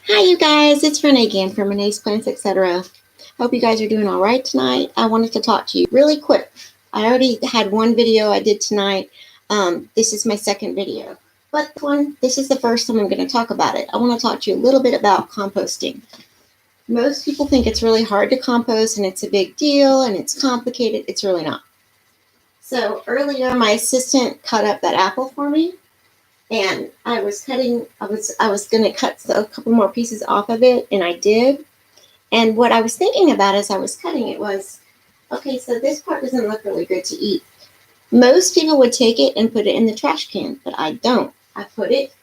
Hi, you guys. It's Renee again from Renee's Plants, etc. Hope you guys are doing all right tonight. I wanted to talk to you really quick. I already had one video I did tonight. This is my second video. But this is the first time I'm going to talk about it. I want to talk to you a little bit about composting. Most people think it's really hard to compost and it's a big deal and it's complicated. It's really not. So earlier, my assistant cut up that apple for me. And I was going to cut a couple more pieces off of it, and I did. And what I was thinking about as I was cutting it was, okay, so this part doesn't look really good to eat. Most people would take it and put it in the trash can, but I don't. I put it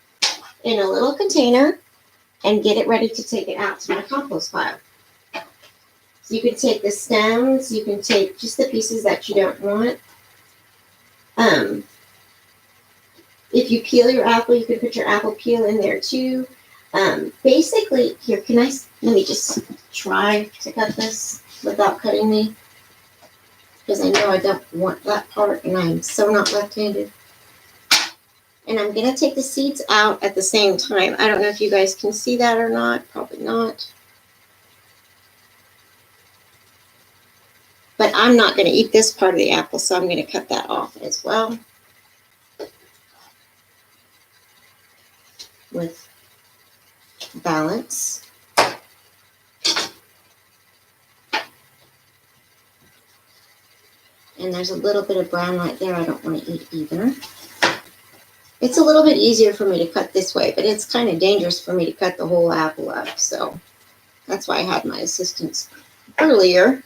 in a little container and get it ready to take it out to my compost pile. So you can take the stems, you can take just the pieces that you don't want. If you peel your apple, you can put your apple peel in there too. Basically, here, let me just try to cut this without cutting me. Because I know I don't want that part, and I'm so not left-handed. And I'm going to take the seeds out at the same time. I don't know if you guys can see that or not. Probably not. But I'm not going to eat this part of the apple, so I'm going to cut that off as well. With balance. And there's a little bit of brown right there I don't want to eat either. It's a little bit easier for me to cut this way, but it's kind of dangerous for me to cut the whole apple up. So that's why I had my assistants earlier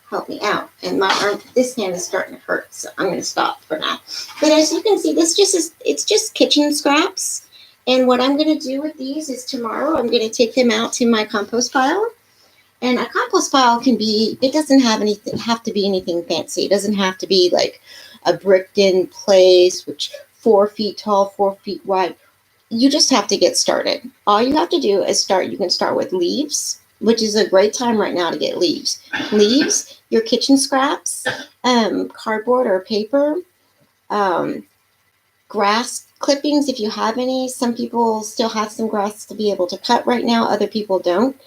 help me out. And my arm, this hand is starting to hurt, so I'm going to stop for now. But as you can see, it's just kitchen scraps. And what I'm going to do with these is tomorrow I'm going to take them out to my compost pile. And a compost pile can be, it doesn't have to be anything fancy. It doesn't have to be like a bricked in place, which 4 feet tall, 4 feet wide. You just have to get started. All you have to do is start. You can start with leaves, which is a great time right now to get leaves. Leaves, your kitchen scraps, cardboard or paper, grass clippings if you have any. Some people still have some grass to be able to cut right now. Other people don't.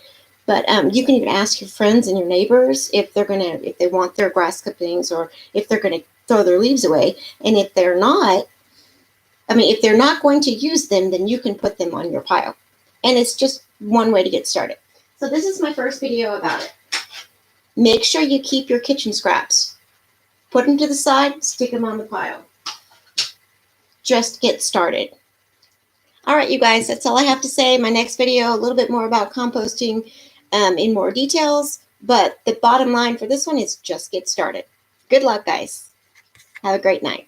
But you can even ask your friends and your neighbors if they want their grass clippings or if they're gonna throw their leaves away. And if they're not, if they're not going to use them, then you can put them on your pile. And it's just one way to get started. So this is my first video about it. Make sure you keep your kitchen scraps. Put them to the side, stick them on the pile. Just get started. All right, you guys, that's all I have to say. My next video, a little bit more about composting in more details. But the bottom line for this one is just get started. Good luck, guys. Have a great night.